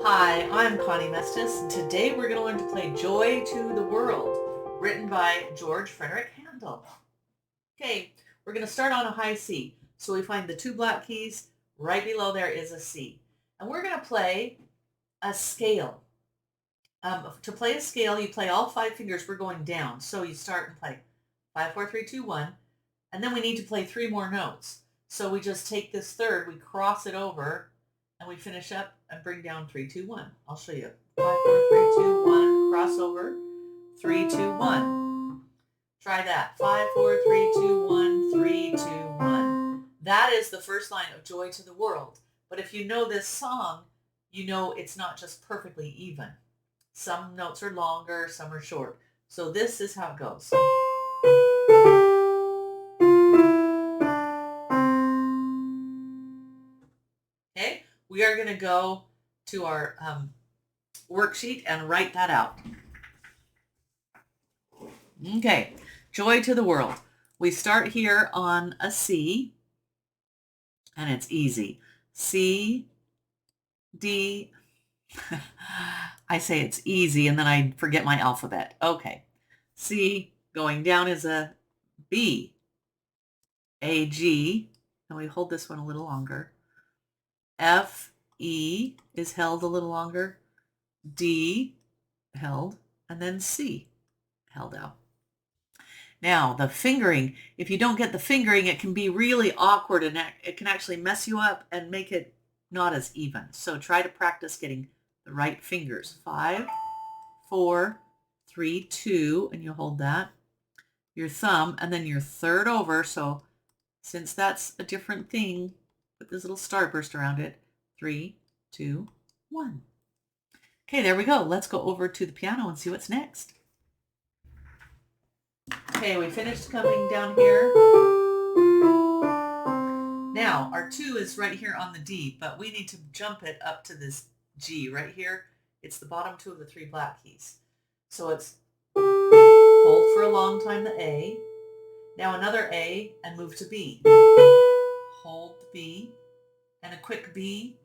Hi, I'm Connie Mestis, and today we're going to learn to play Joy to the World, written by George Frederick Handel. Okay, we're going to start on a high C. So we find the two black keys, right below there is a C. And we're going to play a scale. To play a scale, you play all 5 fingers, we're going down. So you start and play 5, 4, 3, 2, 1, and then we need to play 3 more notes. So we just take this third, we cross it over, and we finish up and bring down 3, 2, 1. I'll show you. 5, 4, 3, 2, 1, cross over, 3, 2, 1. Try that. 5, 4, 3, 2, 1, 3, 2, 1. That is the first line of Joy to the World. But if you know this song, you know it's not just perfectly even. Some notes are longer, some are short. So this is how it goes. Okay, we are going to go to our worksheet and write that out. Okay, Joy to the World. We start here on a C, and it's easy. C, D. I say it's easy, and then I forget my alphabet. Okay, C, going down is a B, A, G, and we hold this one a little longer. F, E is held a little longer. D, held, and then C, held out. Now, the fingering, if you don't get the fingering, it can be really awkward and it can actually mess you up and make it not as even. So try to practice getting the right fingers. 5, 4, 3, 2, and you hold that. Your thumb, and then your third over. So since that's a different thing, put this little starburst around it. 3, 2, 1. Okay, there we go. Let's go over to the piano and see what's next. Okay, we finished coming down here. Now, our 2 is right here on the D, but we need to jump it up to this G right here. It's the bottom 2 of the 3 black keys. So it's hold for a long time the A. Now another A and move to B. Hold the B and a quick B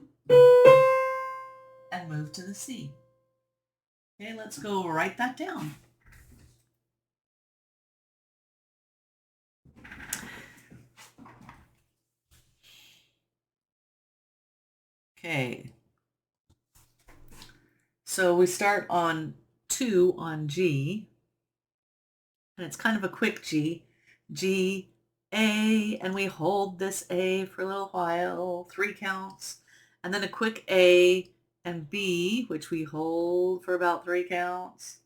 and move to the C. Okay, let's go write that down. Okay, so we start on 2 on G, and it's kind of a quick G. G, A, and we hold this A for a little while, 3 counts, and then a quick A and B, which we hold for about 3 counts,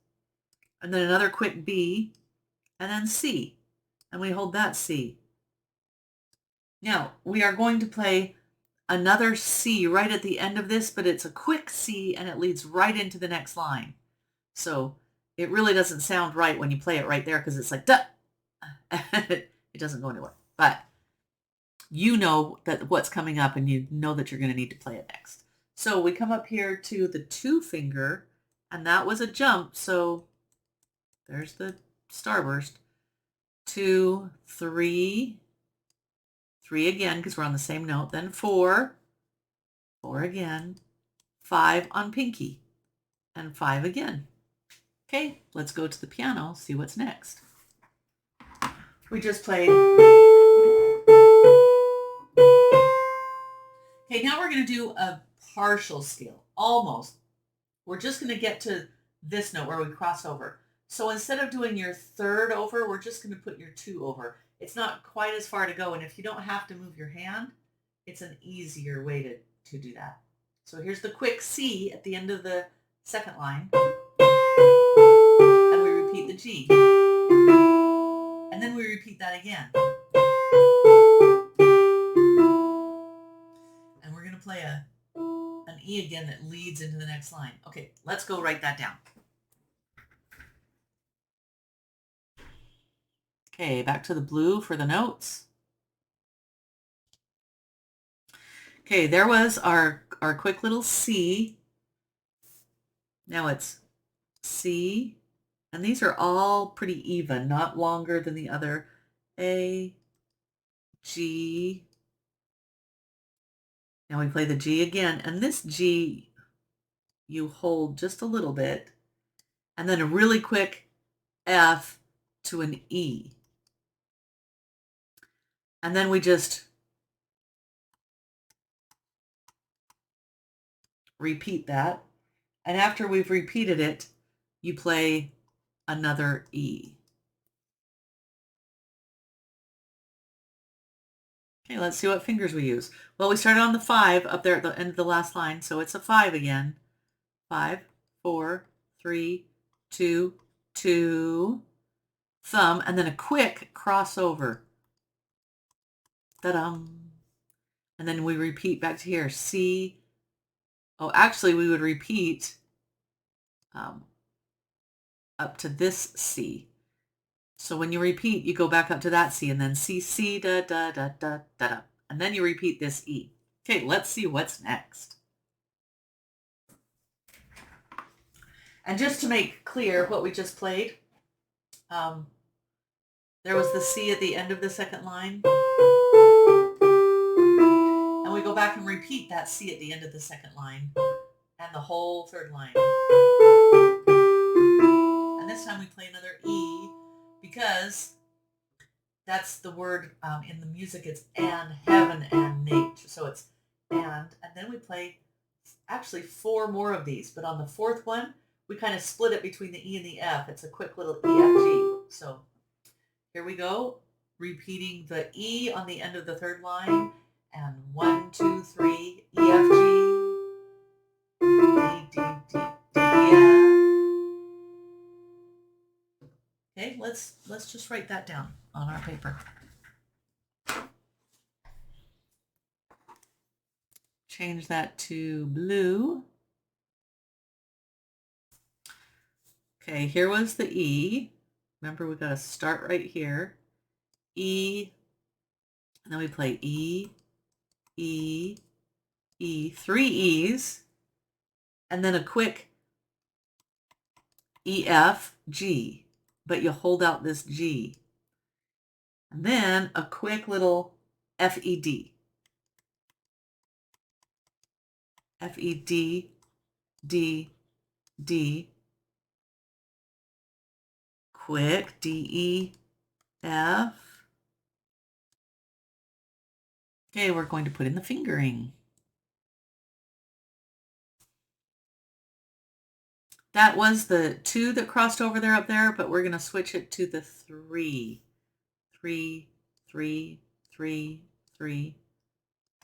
and then another quick B, and then C, and we hold that C. Now, we are going to play another C right at the end of this, but it's a quick C and it leads right into the next line. So it really doesn't sound right when you play it right there because it's like, duh. It doesn't go anywhere. But you know that what's coming up and you know that you're going to need to play it next. So we come up here to the 2 finger, and that was a jump. So there's the starburst. 2, 3, 3 again because we're on the same note, then 4, 4 again, 5 on pinky, and 5 again. Okay, let's go to the piano, see what's next. We just played. Okay, now we're going to do a partial scale, almost. We're just going to get to this note where we cross over. So instead of doing your third over, we're just going to put your 2 over. It's not quite as far to go, and if you don't have to move your hand, it's an easier way to do that. So here's the quick C at the end of the second line, and we repeat the G, and then we repeat that again. And we're going to play an E again that leads into the next line. Okay, let's go write that down. Okay, back to the blue for the notes. Okay, there was our quick little C. Now it's C, and these are all pretty even, not longer than the other. A, G. Now we play the G again, and this G you hold just a little bit, and then a really quick F to an E. And then we just repeat that. And after we've repeated it, you play another E. Okay, let's see what fingers we use. Well, we started on the 5 up there at the end of the last line, so it's a 5 again. 5, 4, 3, 2, 2, thumb, and then a quick crossover. Ta-dum. And then we repeat back to here. C. Oh, actually, we would repeat up to this C. So when you repeat, you go back up to that C, and then C, C, da, da, da, da, da, da. And then you repeat this E. Okay, let's see what's next. And just to make clear what we just played, there was the C at the end of the second line. And we go back and repeat that C at the end of the second line and the whole third line. And this time we play another E because that's the word in the music. It's and, heaven, and nature. So it's and then we play actually 4 more of these. But on the 4th one, we kind of split it between the E and the F. It's a quick little E, F, G. So here we go, repeating the E on the end of the third line. And 1, 2, 3, E, F, G, D, D, D, D, F. Okay, let's just write that down on our paper. Change that to blue. Okay, here was the E. Remember, we got to start right here. E, and then we play E, E, E, 3 E's, and then a quick E, F, G, but you hold out this G. And then a quick little F, E, D. F, E, D, D, D. Quick D, E, F. Okay, we're going to put in the fingering. That was the 2 that crossed over there up there, but we're going to switch it to the 3. 3, 3, 3, 3,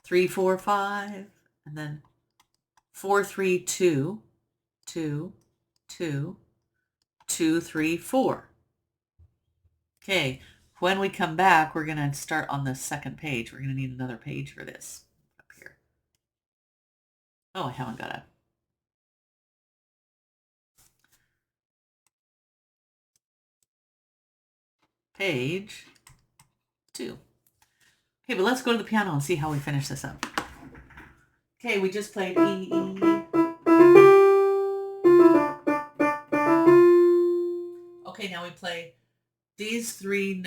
3, 4, 5, and then 4, 3, 2, 2, 2, 2, 3, 4. Okay, when we come back, we're going to start on the second page. We're going to need another page for this up here. Oh, I haven't got a page 2. Okay, but let's go to the piano and see how we finish this up. Okay, we just played E, E. Okay, now we play these 3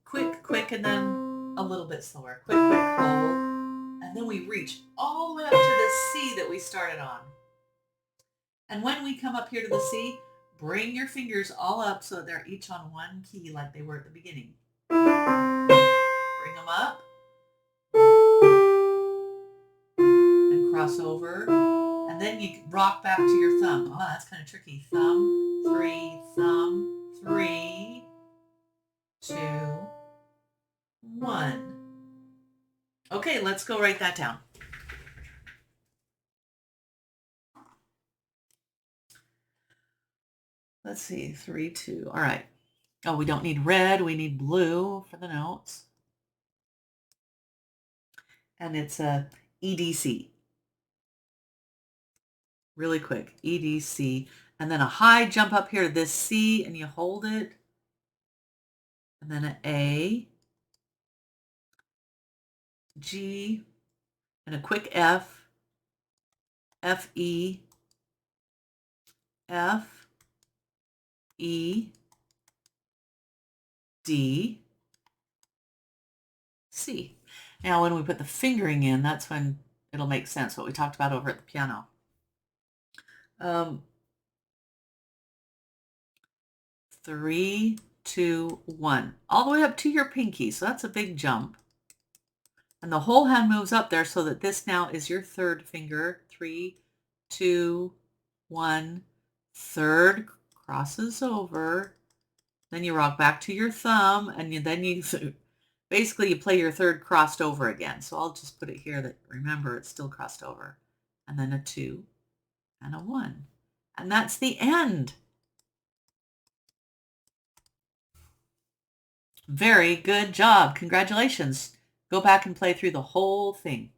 quick, and then a little bit slower. Quick, hold. And then we reach all the way up to the C that we started on. And when we come up here to the C, bring your fingers all up so that they're each on one key like they were at the beginning. Bring them up. And cross over. And then you rock back to your thumb. Oh, that's kind of tricky. Thumb, 3, thumb, 3, 2, 1. Okay, let's go write that down. Let's see, 3, 2. All right. Oh, we don't need red. We need blue for the notes. And it's a EDC. Really quick, EDC. And then a high jump up here to this C, and you hold it. And then an A, G, and a quick F, F, E, F, E, D, C. Now when we put the fingering in, that's when it'll make sense, what we talked about over at the piano. Um, 3, 2, 1. All the way up to your pinky. So that's a big jump. And the whole hand moves up there so that this now is your third finger. 3, 2, 1. Third crosses over. Then you rock back to your thumb, and then you basically you play your third crossed over again. So I'll just put it here that remember it's still crossed over. And then a 2 and a 1. And that's the end. Very good job. Congratulations. Go back and play through the whole thing.